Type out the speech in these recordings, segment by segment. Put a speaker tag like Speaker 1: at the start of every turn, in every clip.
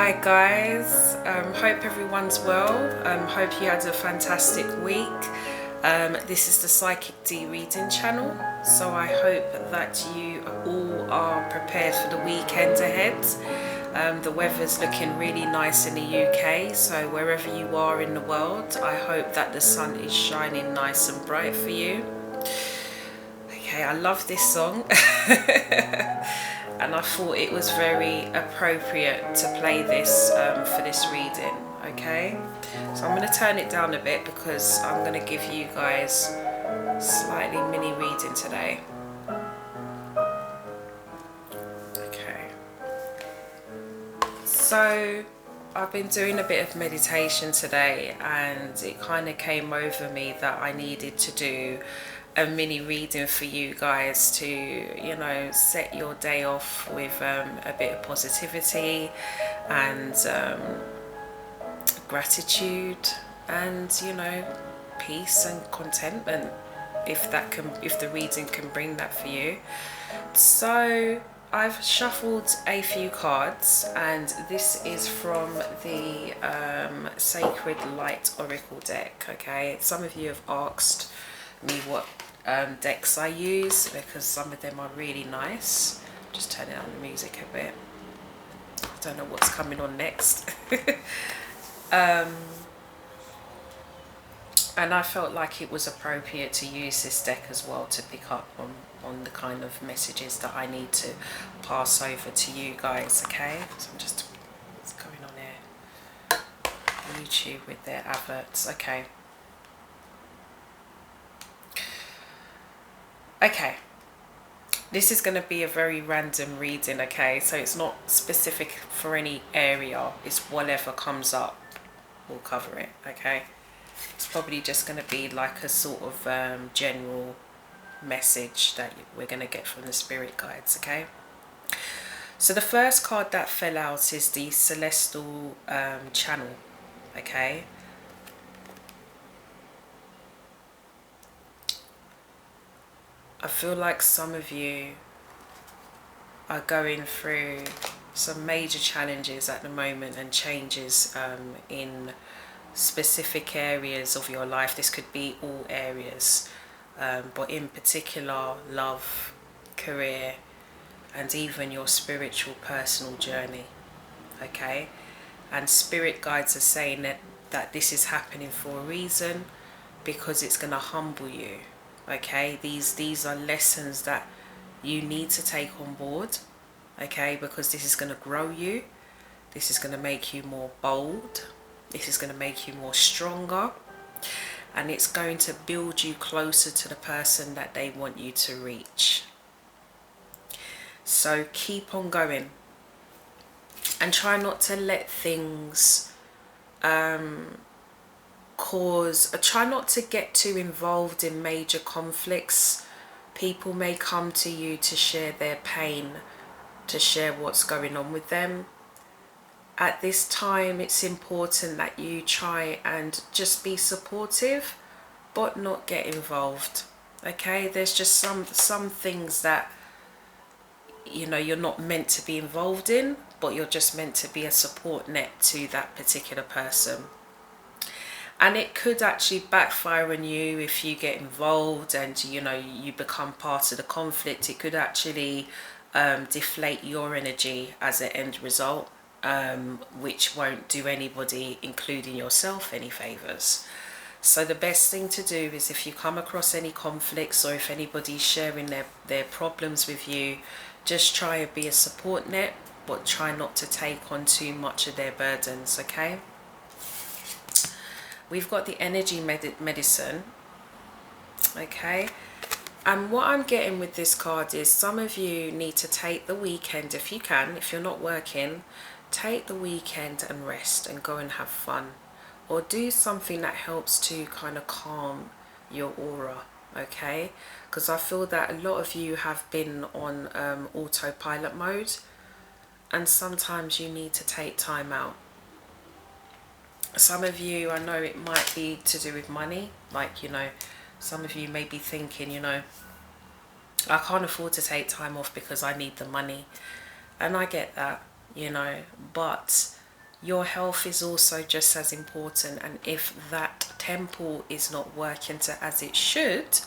Speaker 1: Hi guys, hope everyone's well. Hope you had a fantastic week. This is the Psychic D reading channel, so I hope that you all are prepared for the weekend ahead. The weather's looking really nice in the UK, so wherever you are in the world, I hope that the sun is shining nice and bright for you. Okay, I love this song. And I thought it was very appropriate to play this for this reading. Okay, so I'm going to turn it down a bit because I'm going to give you guys slightly mini reading today. Okay, so I've been doing a bit of meditation today, and it kind of came over me that I needed to do a mini reading for you guys to, you know, set your day off with a bit of positivity and gratitude and, you know, peace and contentment, if the reading can bring that for you. So I've shuffled a few cards, and this is from the Sacred Light Oracle deck. Okay, some of you have asked me what decks I use because some of them are really nice. Just turn down the music a bit. I don't know what's coming on next. And I felt like it was appropriate to use this deck as well to pick up on the kind of messages that I need to pass over to you guys. Okay, so I'm just, what's going on here? YouTube with their adverts. Okay, this is going to be a very random reading, okay, so it's not specific for any area, it's whatever comes up, we'll cover it, okay. It's probably just going to be like a sort of general message that we're going to get from the spirit guides, okay. So the first card that fell out is the Celestial Channel, okay. I feel like some of you are going through some major challenges at the moment and changes in specific areas of your life. This could be all areas, but in particular love, career, and even your spiritual personal journey. Okay, and spirit guides are saying that this is happening for a reason, because it's going to humble you. Okay, these are lessons that you need to take on board, okay, because this is going to grow you, this is going to make you more bold, this is going to make you more stronger, and it's going to build you closer to the person that they want you to reach. So keep on going and try not to let things try not to get too involved in major conflicts. People may come to you to share their pain, to share what's going on with them. At this time, it's important that you try and just be supportive, but not get involved. Okay, there's just some things that, you know, you're not meant to be involved in, but you're just meant to be a support net to that particular person. And it could actually backfire on you if you get involved and, you know, you become part of the conflict. It could actually deflate your energy as an end result, which won't do anybody, including yourself, any favors. So the best thing to do is, if you come across any conflicts or if anybody's sharing their problems with you, just try and be a support net, but try not to take on too much of their burdens, okay? We've got the energy medicine, okay, and what I'm getting with this card is some of you need to take the weekend, if you can, if you're not working, take the weekend and rest and go and have fun, or do something that helps to kind of calm your aura, okay, because I feel that a lot of you have been on autopilot mode, and sometimes you need to take time out. Some of you, I know it might be to do with money, like, you know, some of you may be thinking, you know, I can't afford to take time off because I need the money, and I get that, you know, but your health is also just as important, and if that temple is not working to as it should,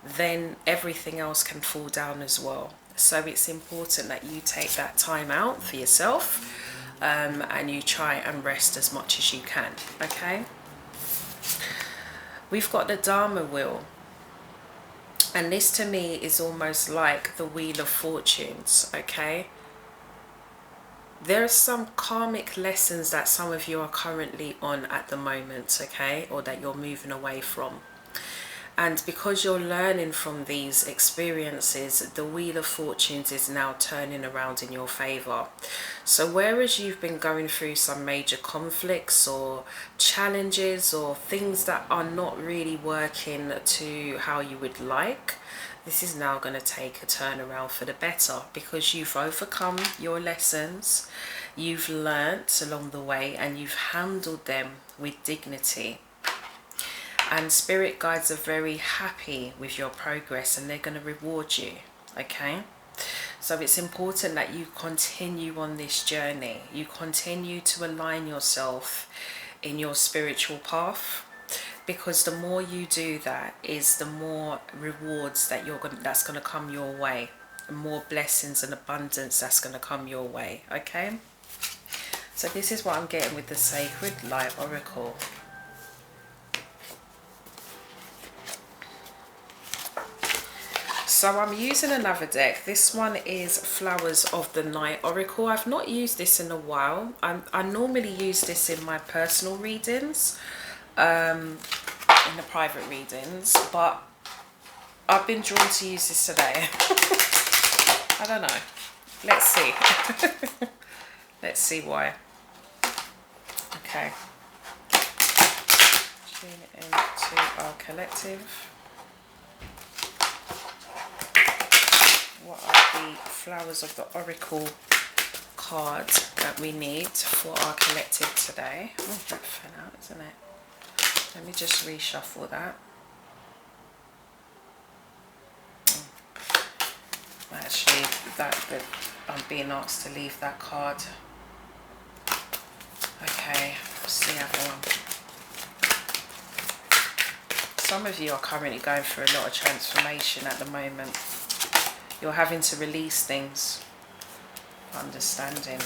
Speaker 1: then everything else can fall down as well. So it's important that you take that time out for yourself, and you try and rest as much as you can. Okay, we've got the Dharma wheel, and this to me is almost like the Wheel of Fortunes. Okay, there are some karmic lessons that some of you are currently on at the moment, okay, or that you're moving away from. And because you're learning from these experiences, the Wheel of Fortunes is now turning around in your favor. So whereas you've been going through some major conflicts or challenges or things that are not really working to how you would like, this is now going to take a turnaround for the better, because you've overcome your lessons, you've learnt along the way, and you've handled them with dignity. And spirit guides are very happy with your progress, and they're going to reward you. Okay, so it's important that you continue on this journey. You continue to align yourself in your spiritual path, because the more you do that, is the more rewards that that's going to come your way, and more blessings and abundance that's going to come your way. Okay, so this is what I'm getting with the Sacred Light Oracle. So I'm using another deck. This one is Flowers of the Night Oracle. I've not used this in a while. I normally use this in my personal readings, in the private readings, but I've been drawn to use this today. I don't know. Let's see. Let's see why. Okay. Tune it into our collective. What are the Flowers of the Oracle cards that we need for our collective today? Oh, that fell out, isn't it? Let me just reshuffle that. Actually, that I'm being asked to leave that card. Okay, what's the other one? Some of you are currently going through a lot of transformation at the moment. You're having to release things, understanding.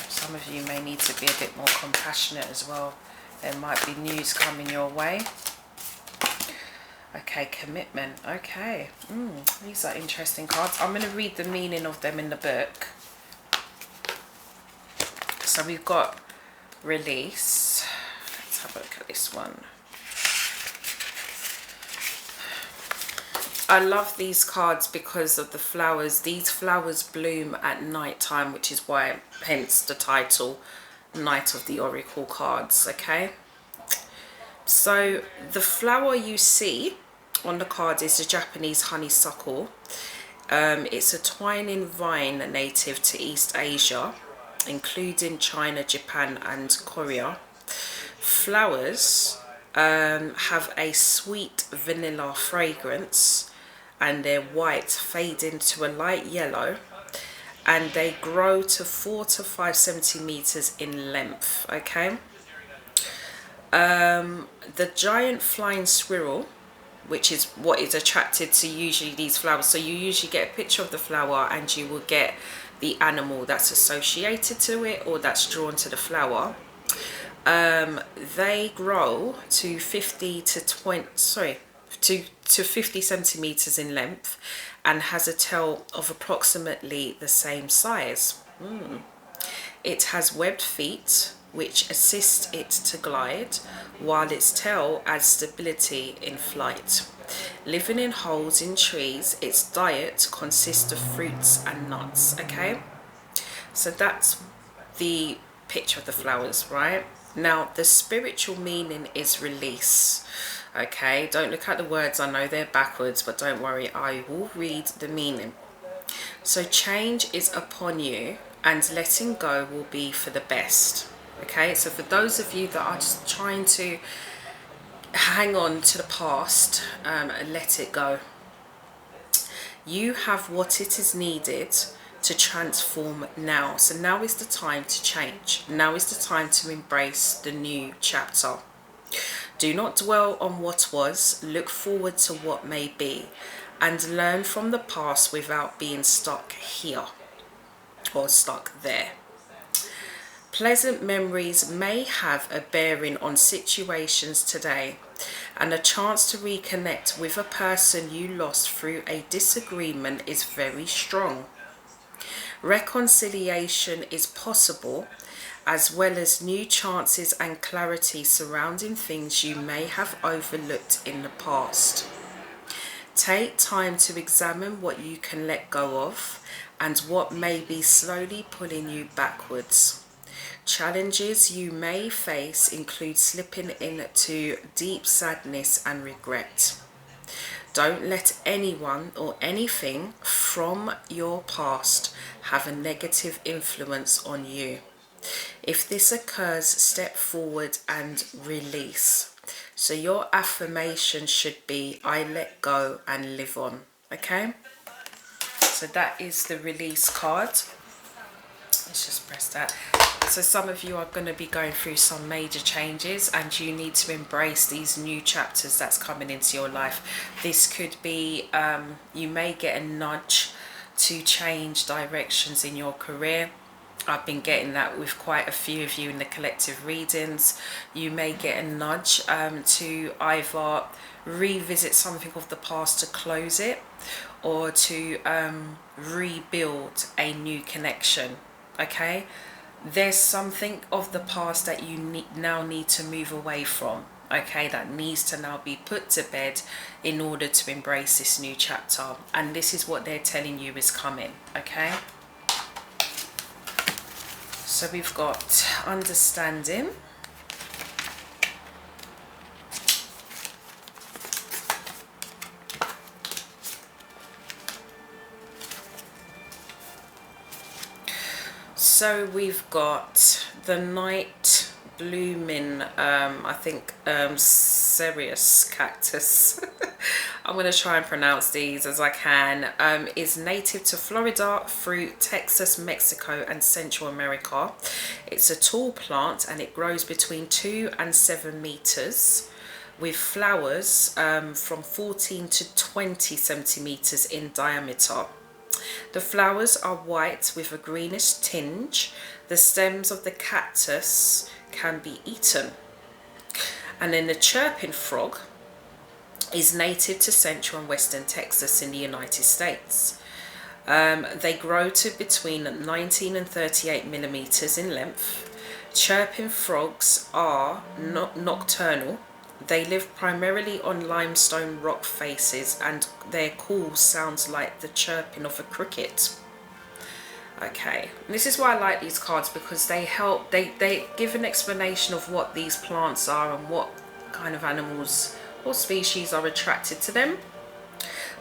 Speaker 1: Some of you may need to be a bit more compassionate as well. There might be news coming your way. Okay, commitment. Okay, these are interesting cards. I'm going to read the meaning of them in the book. So we've got release. Let's have a look at this one. I love these cards because of the flowers. These flowers bloom at night time, which is why, hence the title, Night of the Oracle cards. Okay, so the flower you see on the card is the Japanese honeysuckle. It's a twining vine native to East Asia, including China, Japan and Korea. Flowers have a sweet vanilla fragrance, and they're white fading to a light yellow, and they grow to 4 to 5 centimeters in length. Okay, the giant flying squirrel, which is what is attracted to usually these flowers, so you usually get a picture of the flower and you will get the animal that's associated to it or that's drawn to the flower. They grow to 50 centimeters in length and has a tail of approximately the same size. It has webbed feet which assist it to glide, while its tail adds stability in flight. Living in holes in trees, its diet consists of fruits and nuts. Okay, so that's the picture of the flowers, right? Now the spiritual meaning is release. Okay, don't look at the words, I know they're backwards, but don't worry, I will read the meaning. So change is upon you and letting go will be for the best. Okay, so for those of you that are just trying to hang on to the past and let it go, you have what it is needed to transform now. So now is the time to change. Now is the time to embrace the new chapter. Do not dwell on what was, look forward to what may be, and learn from the past without being stuck here or stuck there. Pleasant memories may have a bearing on situations today, and a chance to reconnect with a person you lost through a disagreement is very strong. Reconciliation is possible, as well as new chances and clarity surrounding things you may have overlooked in the past. Take time to examine what you can let go of and what may be slowly pulling you backwards. Challenges you may face include slipping into deep sadness and regret. Don't let anyone or anything from your past have a negative influence on you. If this occurs, step forward and release. So your affirmation should be, I let go and live on. Okay? So that is the release card. Let's just press that. So some of you are going to be going through some major changes, and you need to embrace these new chapters that's coming into your life. This could be, you may get a nudge to change directions in your career. I've been getting that with quite a few of you in the collective readings. You may get a nudge to either revisit something of the past to close it, or to rebuild a new connection. Okay? There's something of the past that you now need to move away from, okay, that needs to now be put to bed in order to embrace this new chapter. And this is what they're telling you is coming, okay? So we've got understanding. So we've got the night blooming, I think, Cereus cactus. I'm going to try and pronounce these as I can. Is native to Florida through Texas, Mexico and Central America. It's a tall plant and it grows between 2 and 7 meters with flowers from 14 to 20 centimeters in diameter. The flowers are white with a greenish tinge. The stems of the cactus can be eaten. And then the chirping frog is native to central and western Texas in the United States. They grow to between 19 and 38 millimeters in length. Chirping frogs are nocturnal. They live primarily on limestone rock faces, and their call sounds like the chirping of a cricket. Okay, and this is why I like these cards, because they help, they give an explanation of what these plants are and what kind of animals or species are attracted to them.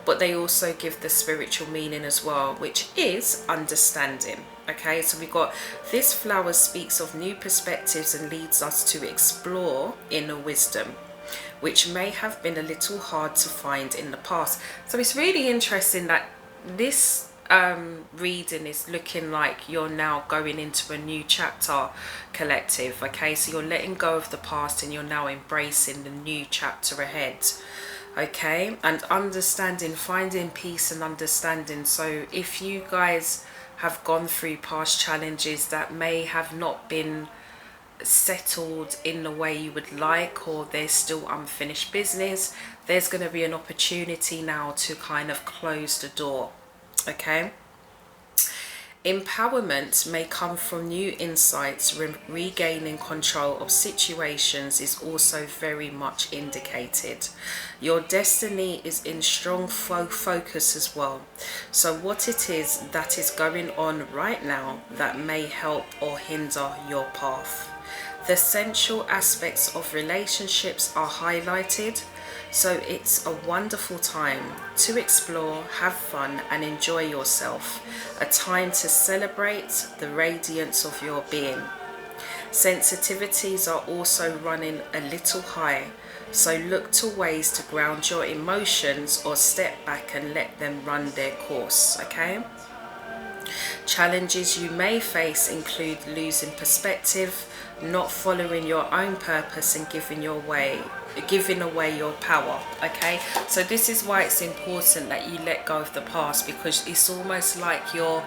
Speaker 1: But they also give the spiritual meaning as well, which is understanding. Okay, so we've got this flower speaks of new perspectives and leads us to explore inner wisdom, which may have been a little hard to find in the past. So it's really interesting that this reading is looking like you're now going into a new chapter, collective. Okay, so you're letting go of the past and you're now embracing the new chapter ahead. Okay, and understanding, finding peace and understanding. So if you guys have gone through past challenges that may have not been settled in the way you would like, or there's still unfinished business, there's going to be an opportunity now to kind of close the door. Okay, empowerment may come from new insights. Regaining control of situations is also very much indicated. Your destiny is in strong focus as well. So what it is that is going on right now that may help or hinder your path. The essential aspects of relationships are highlighted, so it's a wonderful time to explore, have fun and enjoy yourself. A time to celebrate the radiance of your being. Sensitivities are also running a little high, so look to ways to ground your emotions or step back and let them run their course. Okay? Challenges you may face include losing perspective, not following your own purpose, and giving away your power. Okay, so this is why it's important that you let go of the past, because it's almost like you're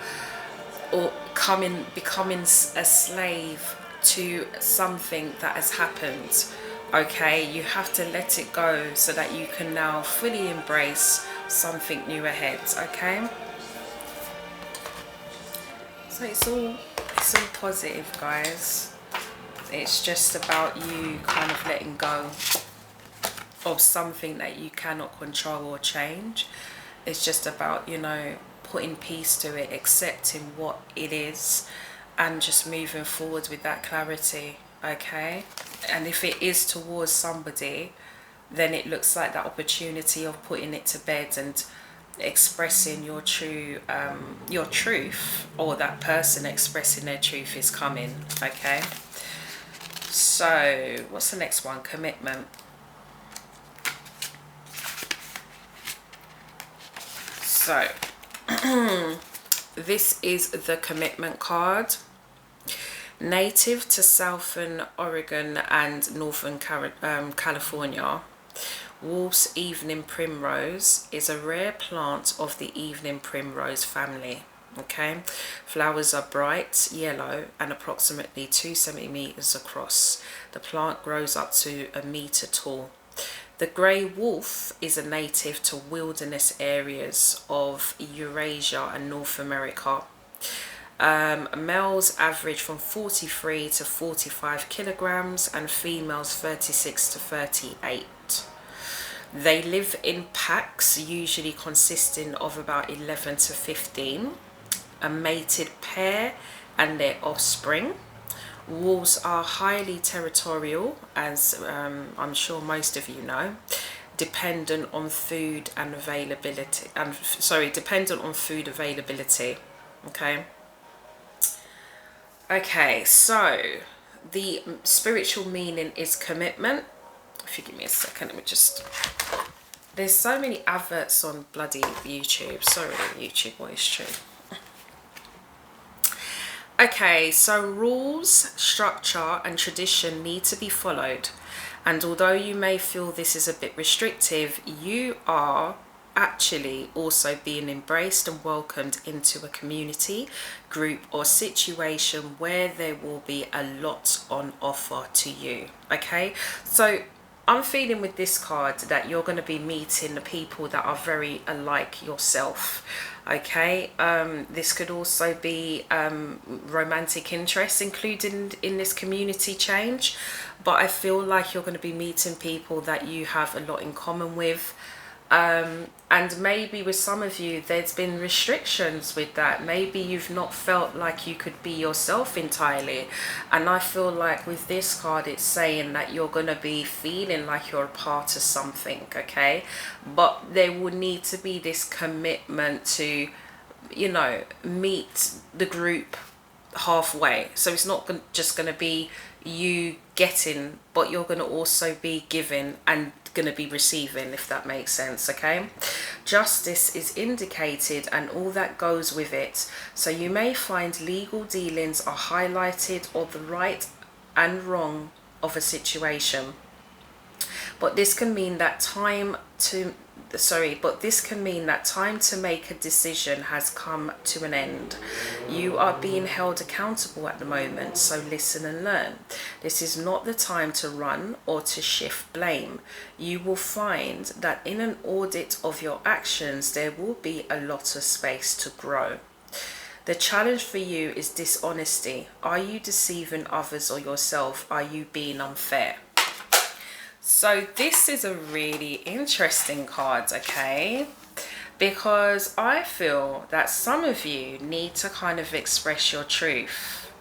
Speaker 1: becoming a slave to something that has happened. Okay, you have to let it go so that you can now fully embrace something new ahead. Okay, so it's all positive, guys. It's just about you kind of letting go of something that you cannot control or change. It's just about, you know, putting peace to it, accepting what it is, and just moving forward with that clarity. Okay, and if it is towards somebody, then it looks like that opportunity of putting it to bed and expressing your truth, or that person expressing their truth is coming. Okay, so what's the next one? Commitment. So this is the commitment card. Native to Southern Oregon and Northern California, Wolf's evening primrose is a rare plant of the evening primrose family. Okay, flowers are bright yellow and approximately 2 centimeters across. The plant grows up to 1 meter tall. The grey wolf is a native to wilderness areas of Eurasia and North America. Males average from 43 to 45 kilograms and females 36 to 38. They live in packs, usually consisting of about 11 to 15, a mated pair and their offspring. Wolves are highly territorial, as I'm sure most of you know, dependent on food availability. Okay, so the spiritual meaning is commitment. If you give me a second, let me just... There's so many adverts on bloody YouTube. Sorry, YouTube, what is true? Okay, so rules, structure and tradition need to be followed. And although you may feel this is a bit restrictive, you are actually also being embraced and welcomed into a community, group or situation where there will be a lot on offer to you. Okay, so I'm feeling with this card that you're going to be meeting the people that are very alike yourself. Okay, this could also be romantic interest included in this community change, but I feel like you're going to be meeting people that you have a lot in common with. And maybe with some of you there's been restrictions with that. Maybe you've not felt like you could be yourself entirely, and I feel like with this card it's saying that you're going to be feeling like you're a part of something. Okay, but there will need to be this commitment to, you know, meet the group halfway. So it's not just going to be you getting, but you're going to also be giving and going to be receiving, if that makes sense. Okay, justice is indicated and all that goes with it. So you may find legal dealings are highlighted, or the right and wrong of a situation. But this can mean that time to make a decision has come to an end. You are being held accountable at the moment, so listen and learn. This is not the time to run or to shift blame. You will find that in an audit of your actions, there will be a lot of space to grow. The challenge for you is dishonesty. Are you deceiving others or yourself? Are you being unfair? So this is a really interesting card, okay? Because I feel that some of you need to kind of express your truth.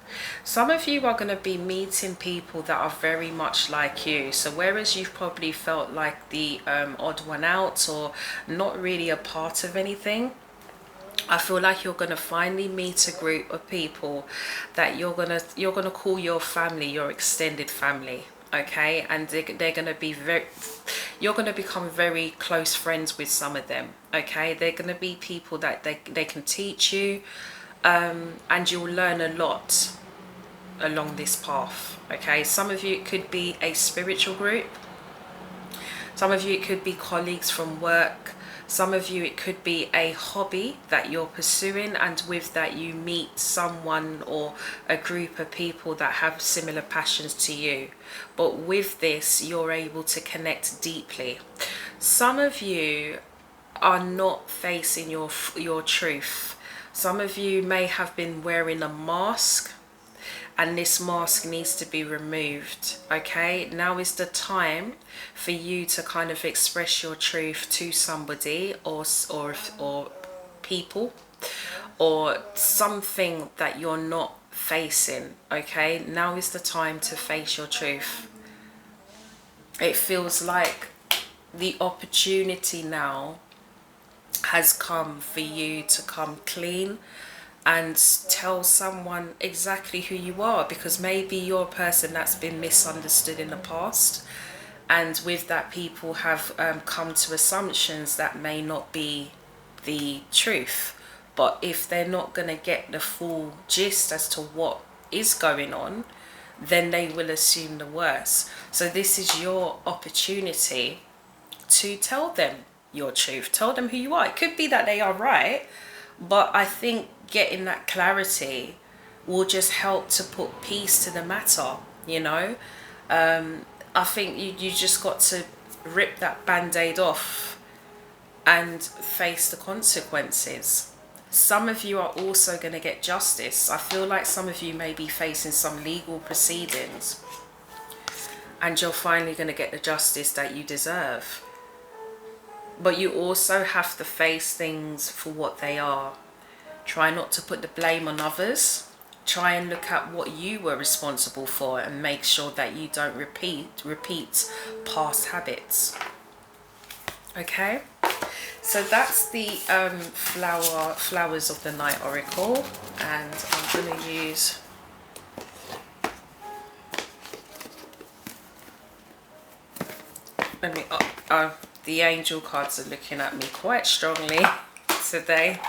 Speaker 1: Some of you are going to be meeting people that are very much like you. So whereas you've probably felt like the odd one out or not really a part of anything, I feel like you're going to finally meet a group of people that you're gonna call your family, your extended family. Okay, and they're going to be you're going to become very close friends with some of them. Okay, they're going to be people that they can teach you, and you'll learn a lot along this path. Okay, some of you it could be a spiritual group, some of you it could be colleagues from work, some of you it could be a hobby that you're pursuing, and with that you meet someone or a group of people that have similar passions to you. But with this you're able to connect deeply. Some of you are not facing your truth. Some of you may have been wearing a mask, and this mask needs to be removed. Okay, now is the time for you to kind of express your truth to somebody or people or something that you're not facing. Okay, now is the time to face your truth. It feels like the opportunity now has come for you to come clean and tell someone exactly who you are, because maybe you're a person that's been misunderstood in the past, and with that people have come to assumptions that may not be the truth. But if they're not going to get the full gist as to what is going on, then they will assume the worst. So this is your opportunity to tell them your truth, tell them who you are. It could be that they are right, but I think getting that clarity will just help to put peace to the matter, you know. I think you just got to rip that band-aid off and face the consequences. Some of you are also going to get justice. I feel like some of you may be facing some legal proceedings, and you're finally going to get the justice that you deserve. But you also have to face things for what they are. Try not to put the blame on others. Try and look at what you were responsible for and make sure that you don't repeat past habits. Okay, so that's the Flowers of the Night Oracle, and I'm going to use the angel cards are looking at me quite strongly today.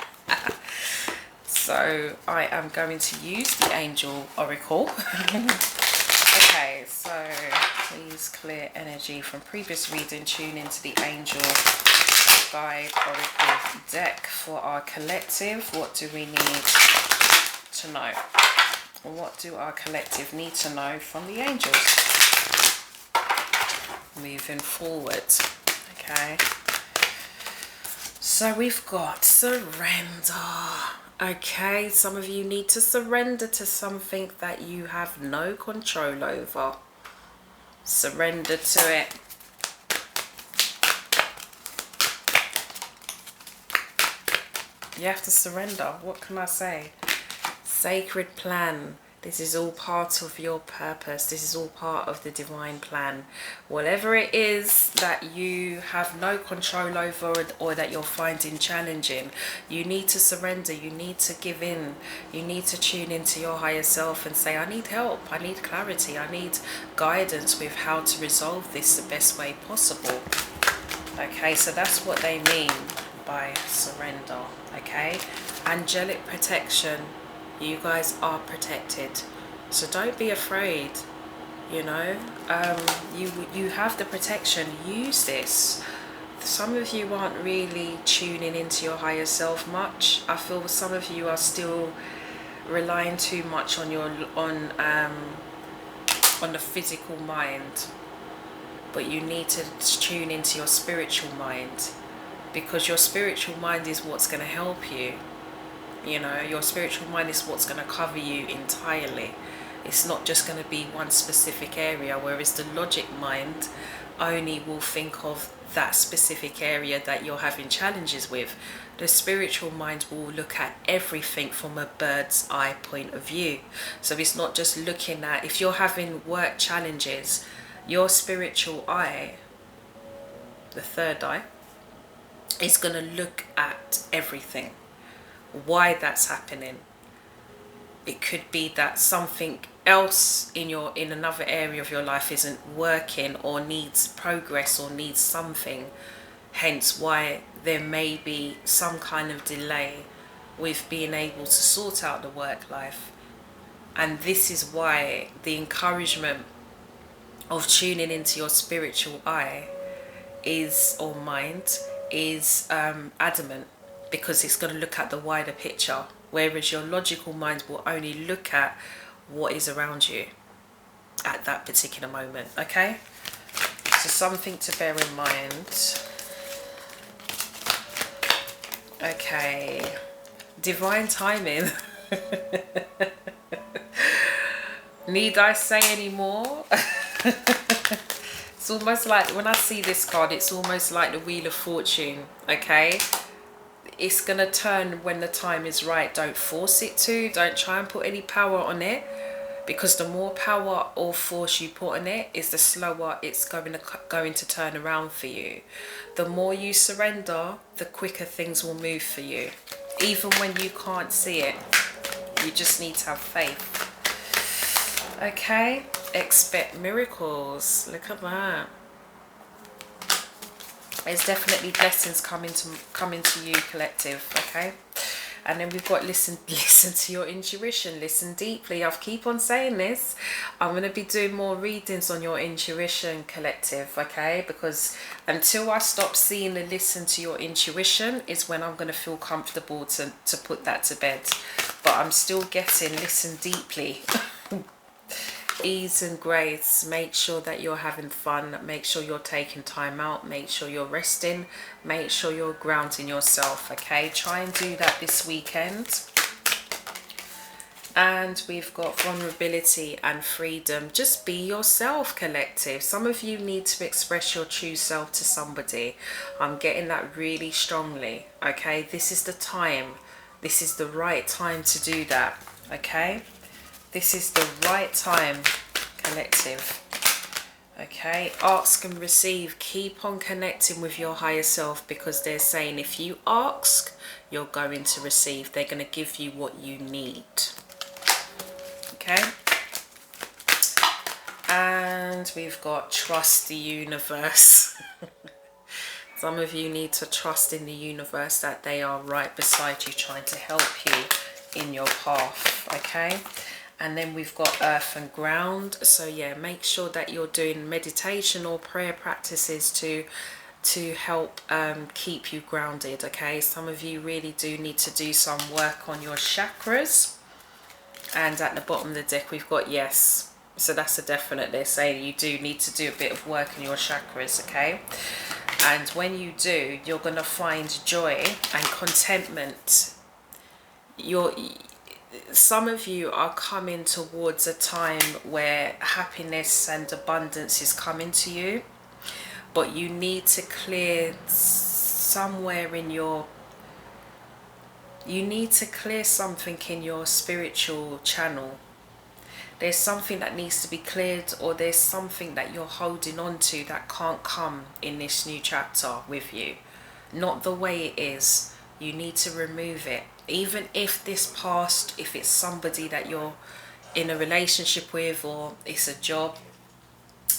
Speaker 1: So I am going to use the angel oracle. Okay, so please clear energy from previous reading. Tune into the angel guide oracle deck for our collective. What do we need to know? What do our collective need to know from the angels moving forward? Okay, so we've got surrender. Okay, some of you need to surrender to something that you have no control over. Surrender to it. You have to surrender. What can I say? Sacred plan. This is all part of your purpose. This is all part of the divine plan. Whatever it is that you have no control over or that you're finding challenging, you need to surrender. You need to give in. You need to tune into your higher self and say, I need help. I need clarity. I need guidance with how to resolve this the best way possible. Okay, so that's what they mean by surrender. Okay, angelic protection. You guys are protected, so don't be afraid. You know, you have the protection. Use this. Some of you aren't really tuning into your higher self much. I feel some of you are still relying too much on the physical mind, but you need to tune into your spiritual mind, because your spiritual mind is what's going to help you. You know, your spiritual mind is what's going to cover you entirely. It's not just going to be one specific area, whereas the logic mind only will think of that specific area that you're having challenges with. The spiritual mind will look at everything from a bird's eye point of view. So it's not just looking at, if you're having work challenges, your spiritual eye, the third eye, is going to look at everything. Why that's happening. It could be that something else in another area of your life isn't working or needs progress or needs something, hence why there may be some kind of delay with being able to sort out the work life. And this is why the encouragement of tuning into your spiritual eye is, or mind, is adamant, because it's going to look at the wider picture, whereas your logical mind will only look at what is around you at that particular moment. Okay, so something to bear in mind. Okay, divine timing. Need I say any more? It's almost like, when I see this card, it's almost like the Wheel of Fortune. Okay, it's gonna turn when the time is right. Don't force it to. Don't try and put any power on it, because the more power or force you put on it, is the slower it's going to turn around for you. The more you surrender, the quicker things will move for you, even when you can't see it. You just need to have faith. Okay, expect miracles. Look at that. There's definitely blessings coming to you, collective. Okay, and then we've got listen to your intuition. Listen deeply. I'll keep on saying this. I'm going to be doing more readings on your intuition, collective. Okay, because until I stop seeing the listen to your intuition is when I'm going to feel comfortable to put that to bed. But I'm still getting listen deeply. Ease and grace. Make sure that you're having fun. Make sure you're taking time out. Make sure you're resting. Make sure you're grounding yourself. Okay, try and do that this weekend. And we've got vulnerability and freedom. Just be yourself, collective. Some of you need to express your true self to somebody. I'm getting that really strongly. Okay, this is the time. This is the right time to do that. Okay, this is the right time, collective. Okay, ask and receive. Keep on connecting with your higher self, because they're saying if you ask, you're going to receive. They're going to give you what you need. Okay, and we've got trust the universe. Some of you need to trust in the universe that they are right beside you, trying to help you in your path. Okay, and then we've got earth and ground. So yeah, make sure that you're doing meditation or prayer practices to help keep you grounded. Okay, some of you really do need to do some work on your chakras. And at the bottom of the deck we've got yes, so that's a definite. They're saying you do need to do a bit of work on your chakras. Okay, and when you do, you're going to find joy and contentment. Some of you are coming towards a time where happiness and abundance is coming to you, but you need to clear somewhere in your something in your spiritual channel. There's something that needs to be cleared, or there's something that you're holding on to that can't come in this new chapter with you. Not the way it is. You need to remove it. Even if this past, if it's somebody that you're in a relationship with, or it's a job,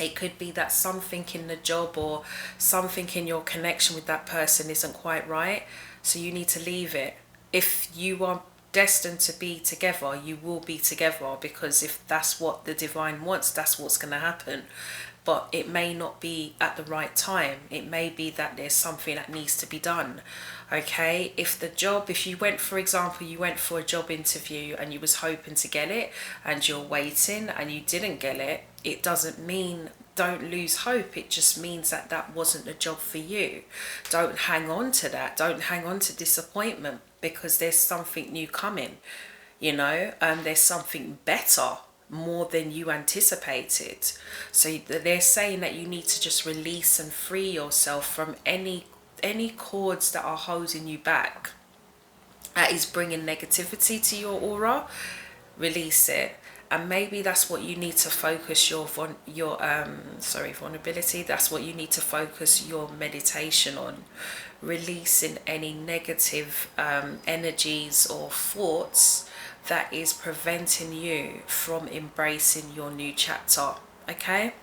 Speaker 1: it could be that something in the job or something in your connection with that person isn't quite right. So you need to leave it. If you are destined to be together, you will be together, because if that's what the divine wants, that's what's going to happen. But it may not be at the right time. It may be that there's something that needs to be done. Okay, if you went, for example, you went for a job interview and you was hoping to get it and you're waiting and you didn't get it, it doesn't mean don't lose hope. It just means that that wasn't the job for you. Don't hang on to that. Don't hang on to disappointment, because there's something new coming, there's something better, more than you anticipated. So they're saying that you need to just release and free yourself from any cords that are holding you back, that is bringing negativity to your aura. Release it. And maybe that's what you need to focus your vulnerability. That's what you need to focus your meditation on. Releasing any negative energies or thoughts that is preventing you from embracing your new chapter. Okay,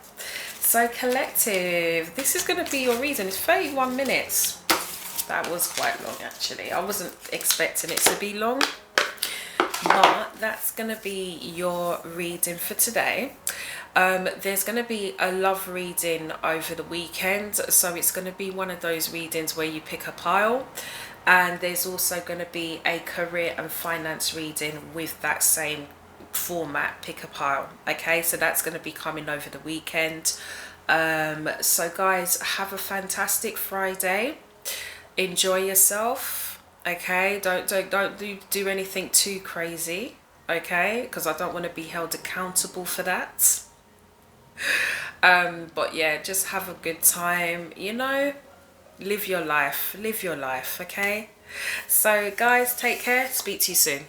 Speaker 1: so collective, this is going to be your reading. It's 31 minutes. That was quite long actually. I wasn't expecting it to be long, but that's going to be your reading for today. There's going to be a love reading over the weekend, so it's going to be one of those readings where you pick a pile, and there's also going to be a career and finance reading with that same format, pick a pile. Okay, so that's going to be coming over the weekend. So guys, have a fantastic Friday, enjoy yourself. Okay, don't do anything too crazy, okay, because I don't want to be held accountable for that. But yeah, just have a good time, you know, live your life, okay. So guys, take care, speak to you soon.